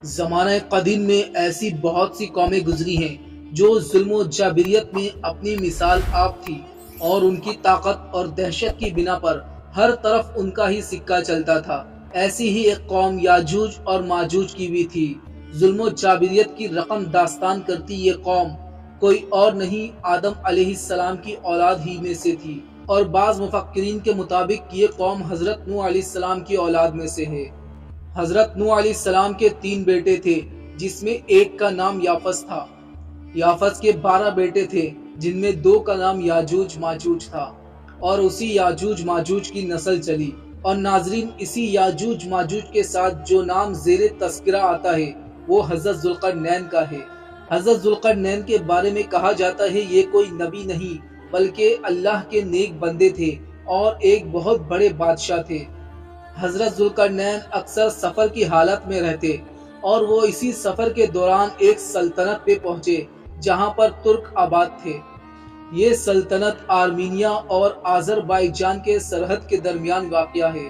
زمانہ قدیم میں ایسی بہت سی قومیں گزری ہیں جو ظلم و جابریت میں اپنی مثال آپ تھی، اور ان کی طاقت اور دہشت کی بنا پر ہر طرف ان کا ہی سکہ چلتا تھا۔ ایسی ہی ایک قوم یاجوج اور ماجوج کی بھی تھی۔ ظلم و جابریت کی رقم داستان کرتی یہ قوم کوئی اور نہیں، آدم علیہ السلام کی اولاد ہی میں سے تھی، اور بعض مفکرین کے مطابق یہ قوم حضرت نوح علیہ السلام کی اولاد میں سے ہے۔ حضرت نوح علیہ السلام کے 3 بیٹے تھے، جس میں ایک کا نام یافس تھا۔ یافس کے 12 بیٹے تھے، جن میں 2 کا نام یاجوج ماجوج تھا، اور اسی یاجوج ماجوج کی نسل چلی۔ اور ناظرین، اسی یاجوج ماجوج کے ساتھ جو نام زیر تذکرہ آتا ہے وہ حضرت ذوالقرنین کا ہے۔ حضرت ذوالقرنین کے بارے میں کہا جاتا ہے یہ کوئی نبی نہیں بلکہ اللہ کے نیک بندے تھے اور ایک بہت بڑے بادشاہ تھے۔ حضرت ذوالقرنین اکثر سفر کی حالت میں رہتے، اور وہ اسی سفر کے دوران ایک سلطنت پہ پہنچے جہاں پر ترک آباد تھے۔ یہ سلطنت آرمینیا اور آذربائیجان کے سرحد کے درمیان واقع ہے۔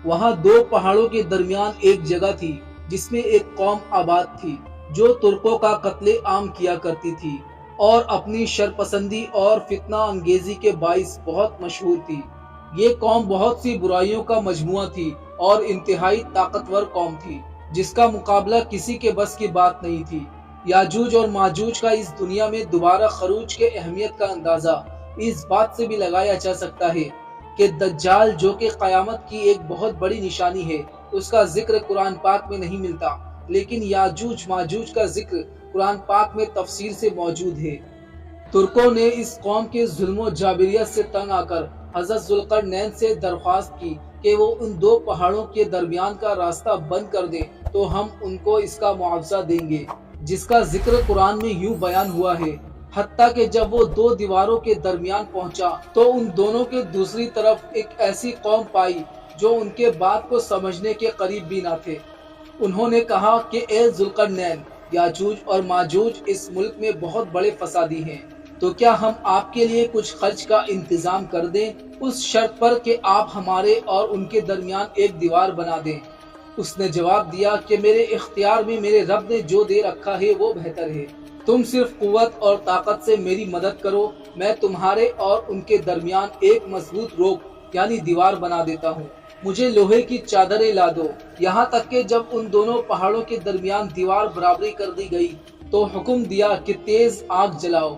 وہاں 2 پہاڑوں کے درمیان ایک جگہ تھی جس میں ایک قوم آباد تھی جو ترکوں کا قتل عام کیا کرتی تھی اور اپنی شرپسندی اور فتنہ انگیزی کے باعث بہت مشہور تھی۔ یہ قوم بہت سی برائیوں کا مجموعہ تھی اور انتہائی طاقتور قوم تھی جس کا مقابلہ کسی کے بس کی بات نہیں تھی۔ یاجوج اور ماجوج کا اس دنیا میں دوبارہ خروج کے اہمیت کا اندازہ اس بات سے بھی لگایا جا سکتا ہے کہ دجال، جو کہ قیامت کی ایک بہت بڑی نشانی ہے، اس کا ذکر قرآن پاک میں نہیں ملتا، لیکن یاجوج ماجوج کا ذکر قرآن پاک میں تفصیل سے موجود ہے۔ ترکوں نے اس قوم کے ظلم و جابریت سے تنگ آ کر حضرت ذوالقرنین سے درخواست کی کہ وہ ان 2 پہاڑوں کے درمیان کا راستہ بند کر دیں تو ہم ان کو اس کا معاوضہ دیں گے، جس کا ذکر قرآن میں یوں بیان ہوا ہے، حتیٰ کہ جب وہ 2 دیواروں کے درمیان پہنچا تو ان دونوں کے دوسری طرف ایک ایسی قوم پائی جو ان کے بات کو سمجھنے کے قریب بھی نہ تھے۔ انہوں نے کہا کہ اے ذوالقرنین، یاجوج اور ماجوج اس ملک میں بہت بڑے فسادی ہیں، تو کیا ہم آپ کے لیے کچھ خرچ کا انتظام کر دیں، اس شرط پر کہ آپ ہمارے اور ان کے درمیان ایک دیوار بنا دیں؟ اس نے جواب دیا کہ میرے اختیار میں میرے رب نے جو دے رکھا ہے وہ بہتر ہے۔ تم صرف قوت اور طاقت سے میری مدد کرو، میں تمہارے اور ان کے درمیان ایک مضبوط روک یعنی دیوار بنا دیتا ہوں۔ مجھے لوہے کی چادریں لا دو۔ یہاں تک کہ جب ان دونوں پہاڑوں کے درمیان دیوار برابری کر دی گئی تو حکم دیا کہ تیز آگ جلاؤ۔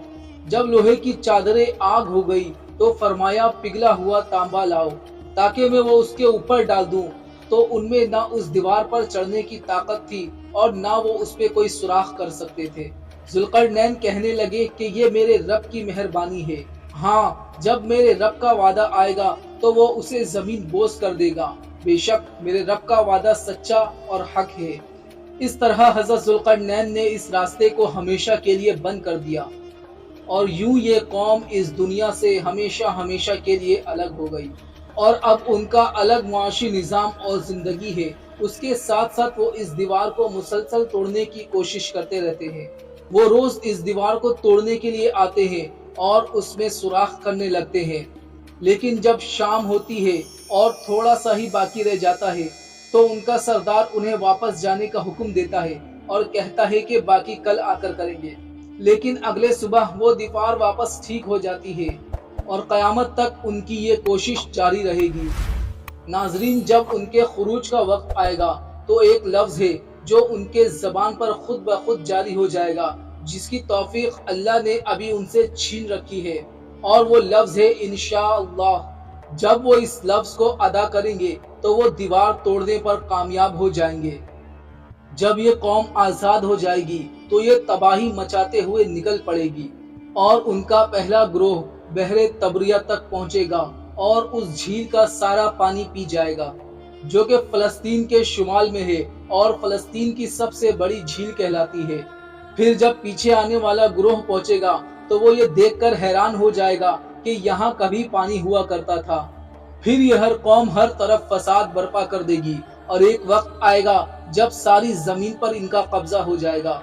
جب لوہے کی چادریں آگ ہو گئی تو فرمایا پگھلا ہوا تانبا لاؤ تاکہ میں وہ اس کے اوپر ڈال دوں، تو ان میں نہ اس دیوار پر چڑھنے کی طاقت تھی اور نہ وہ اس پہ کوئی سوراخ کر سکتے تھے۔ ذوالقرنین کہنے لگے کہ یہ میرے رب کی مہربانی ہے، ہاں جب میرے رب کا وعدہ آئے گا تو وہ اسے زمین بوس کر دے گا، بے شک میرے رب کا وعدہ سچا اور حق ہے۔ اس طرح حضرت ذوالقرنین نے اس راستے کو ہمیشہ کے لیے بند کر دیا، اور یوں یہ قوم اس دنیا سے ہمیشہ ہمیشہ کے لیے الگ ہو گئی، اور اب ان کا الگ معاشی نظام اور زندگی ہے۔ اس کے ساتھ ساتھ وہ اس دیوار کو مسلسل توڑنے کی کوشش کرتے رہتے ہیں۔ وہ روز اس دیوار کو توڑنے کے لیے آتے ہیں اور اس میں سوراخ کرنے لگتے ہیں، لیکن جب شام ہوتی ہے اور تھوڑا سا ہی باقی رہ جاتا ہے تو ان کا سردار انہیں واپس جانے کا حکم دیتا ہے اور کہتا ہے کہ باقی کل آ کر کریں گے، لیکن اگلے صبح وہ دیوار واپس ٹھیک ہو جاتی ہے اور قیامت تک ان کی یہ کوشش جاری رہے گی۔ ناظرین، جب ان کے خروج کا وقت آئے گا تو ایک لفظ ہے جو ان کے زبان پر خود بخود جاری ہو جائے گا، جس کی توفیق اللہ نے ابھی ان سے چھین رکھی ہے، اور وہ لفظ ہے انشاءاللہ۔ جب وہ اس لفظ کو ادا کریں گے تو وہ دیوار توڑنے پر کامیاب ہو جائیں گے۔ جب یہ قوم آزاد ہو جائے گی تو یہ تباہی مچاتے ہوئے نکل پڑے گی، اور ان کا پہلا گروہ بحر طبریہ تک پہنچے گا اور اس جھیل کا سارا پانی پی جائے گا، جو کہ فلسطین کے شمال میں ہے اور فلسطین کی سب سے بڑی جھیل کہلاتی ہے۔ پھر جب پیچھے آنے والا گروہ پہنچے گا تو وہ یہ دیکھ کر حیران ہو جائے گا کہ یہاں کبھی پانی ہوا کرتا تھا۔ پھر یہ ہر قوم ہر طرف فساد برپا کر دے گی، اور ایک وقت آئے گا جب ساری زمین پر ان کا قبضہ ہو جائے گا،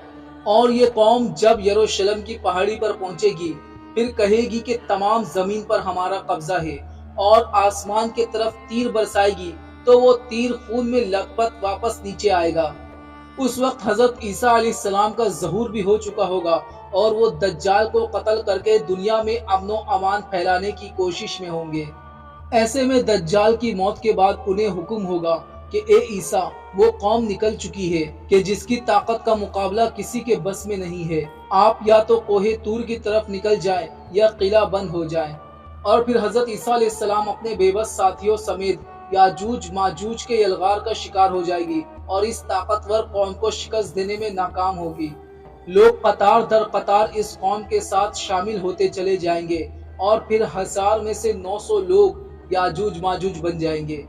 اور یہ قوم جب یروشلم کی پہاڑی پر پہنچے گی پھر کہے گی کہ تمام زمین پر ہمارا قبضہ ہے، اور آسمان کی طرف تیر برسائے گی تو وہ تیر خون میں لت پت واپس نیچے آئے گا۔ اس وقت حضرت عیسیٰ علیہ السلام کا ظہور بھی ہو چکا ہوگا اور وہ دجال کو قتل کر کے دنیا میں امن و امان پھیلانے کی کوشش میں ہوں گے۔ ایسے میں دجال کی موت کے بعد انہیں حکم ہوگا کہ اے عیسیٰ، وہ قوم نکل چکی ہے کہ جس کی طاقت کا مقابلہ کسی کے بس میں نہیں ہے۔ آپ یا تو کوہ طور کی طرف نکل جائیں یا قلعہ بند ہو جائیں۔ اور پھر حضرت عیسیٰ علیہ السلام اپنے بے بس ساتھیوں سمیت یاجوج ماجوج کے یلغار کا شکار ہو جائے گی اور اس طاقتور قوم کو شکست دینے میں ناکام ہوگی۔ لوگ قطار در قطار اس قوم کے ساتھ شامل ہوتے چلے جائیں گے اور پھر 1000 میں سے 900 لوگ یاجوج ماجوج بن جائیں گے۔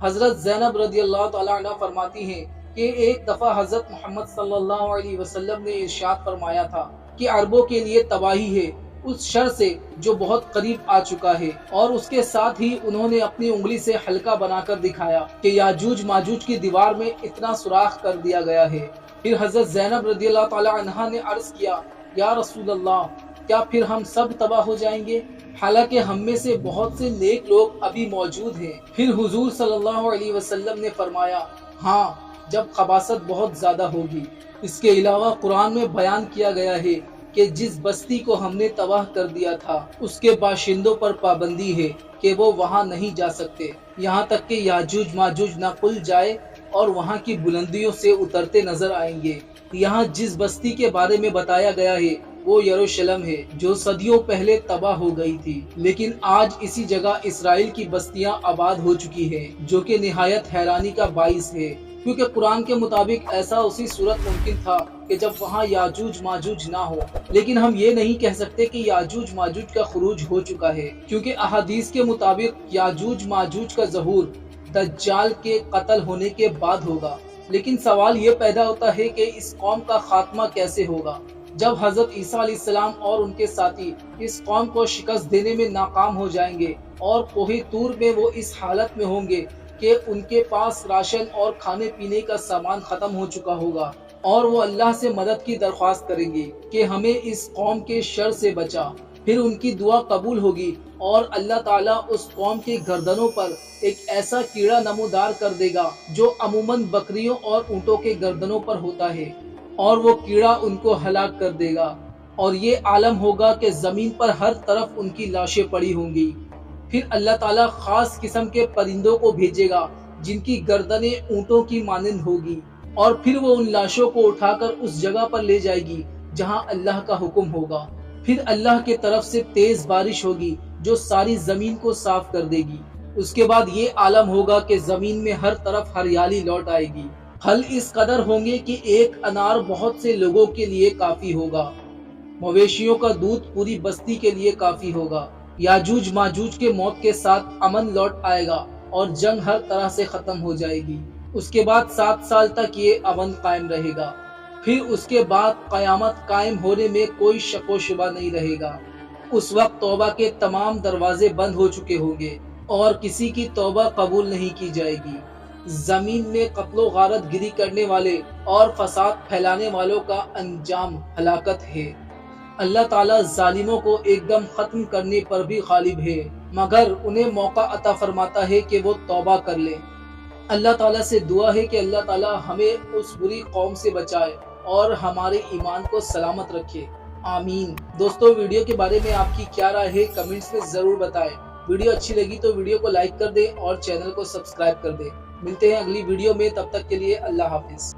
حضرت زینب رضی اللہ تعالیٰ عنہ فرماتی ہیں کہ ایک دفعہ حضرت محمد صلی اللہ علیہ وسلم نے ارشاد فرمایا تھا کہ عربوں کے لیے تباہی ہے اس شر سے جو بہت قریب آ چکا ہے، اور اس کے ساتھ ہی انہوں نے اپنی انگلی سے حلقہ بنا کر دکھایا کہ یاجوج ماجوج کی دیوار میں اتنا سوراخ کر دیا گیا ہے۔ پھر حضرت زینب رضی اللہ تعالیٰ عنہ نے عرض کیا، یا رسول اللہ، کیا پھر ہم سب تباہ ہو جائیں گے؟ حالانکہ ہم میں سے بہت سے نیک لوگ ابھی موجود ہیں۔ پھر حضور صلی اللہ علیہ وسلم نے فرمایا، ہاں، جب خباثت بہت زیادہ ہوگی۔ اس کے علاوہ قرآن میں بیان کیا گیا ہے کہ جس بستی کو ہم نے تباہ کر دیا تھا اس کے باشندوں پر پابندی ہے کہ وہ وہاں نہیں جا سکتے یہاں تک کہ یاجوج ماجوج نہ کھل جائے اور وہاں کی بلندیوں سے اترتے نظر آئیں گے۔ یہاں جس بستی کے بارے میں بتایا گیا ہے وہ یروشلم ہے، جو صدیوں پہلے تباہ ہو گئی تھی، لیکن آج اسی جگہ اسرائیل کی بستیاں آباد ہو چکی ہیں، جو کہ نہایت حیرانی کا باعث ہے، کیونکہ قرآن کے مطابق ایسا اسی صورت ممکن تھا کہ جب وہاں یاجوج ماجوج نہ ہو۔ لیکن ہم یہ نہیں کہہ سکتے کہ یاجوج ماجوج کا خروج ہو چکا ہے، کیونکہ احادیث کے مطابق یاجوج ماجوج کا ظہور دجال کے قتل ہونے کے بعد ہوگا۔ لیکن سوال یہ پیدا ہوتا ہے کہ اس قوم کا خاتمہ کیسے ہوگا؟ جب حضرت عیسیٰ علیہ السلام اور ان کے ساتھی اس قوم کو شکست دینے میں ناکام ہو جائیں گے اور کوہ طور میں وہ اس حالت میں ہوں گے کہ ان کے پاس راشن اور کھانے پینے کا سامان ختم ہو چکا ہوگا، اور وہ اللہ سے مدد کی درخواست کریں گے کہ ہمیں اس قوم کے شر سے بچا۔ پھر ان کی دعا قبول ہوگی اور اللہ تعالیٰ اس قوم کے گردنوں پر ایک ایسا کیڑا نمودار کر دے گا جو عموماً بکریوں اور اونٹوں کے گردنوں پر ہوتا ہے، اور وہ کیڑا ان کو ہلاک کر دے گا، اور یہ عالم ہوگا کہ زمین پر ہر طرف ان کی لاشیں پڑی ہوں گی۔ پھر اللہ تعالیٰ خاص قسم کے پرندوں کو بھیجے گا جن کی گردنیں اونٹوں کی مانند ہوگی، اور پھر وہ ان لاشوں کو اٹھا کر اس جگہ پر لے جائے گی جہاں اللہ کا حکم ہوگا۔ پھر اللہ کی طرف سے تیز بارش ہوگی جو ساری زمین کو صاف کر دے گی۔ اس کے بعد یہ عالم ہوگا کہ زمین میں ہر طرف ہریالی لوٹ آئے گی۔ پھل اس قدر ہوں گے کہ ایک انار بہت سے لوگوں کے لیے کافی ہوگا، مویشیوں کا دودھ پوری بستی کے لیے کافی ہوگا۔ یاجوج ماجوج کے موت کے ساتھ امن لوٹ آئے گا اور جنگ ہر طرح سے ختم ہو جائے گی۔ اس کے بعد 7 سال تک یہ امن قائم رہے گا۔ پھر اس کے بعد قیامت قائم ہونے میں کوئی شک و شبہ نہیں رہے گا۔ اس وقت توبہ کے تمام دروازے بند ہو چکے ہوں گے اور کسی کی توبہ قبول نہیں کی جائے گی۔ زمین میں قتل و غارت گری کرنے والے اور فساد پھیلانے والوں کا انجام ہلاکت ہے۔ اللہ تعالیٰ ظالموں کو ایک دم ختم کرنے پر بھی غالب ہے، مگر انہیں موقع عطا فرماتا ہے کہ وہ توبہ کر لیں۔ اللہ تعالیٰ سے دعا ہے کہ اللہ تعالیٰ ہمیں اس بری قوم سے بچائے اور ہمارے ایمان کو سلامت رکھے، آمین۔ دوستو، ویڈیو کے بارے میں آپ کی کیا رائے ہے کمنٹس میں ضرور بتائیں۔ ویڈیو اچھی لگی تو ویڈیو کو لائک کر دیں اور چینل کو سبسکرائب کر دیں۔ ملتے ہیں اگلی ویڈیو میں، تب تک کے لیے اللہ حافظ۔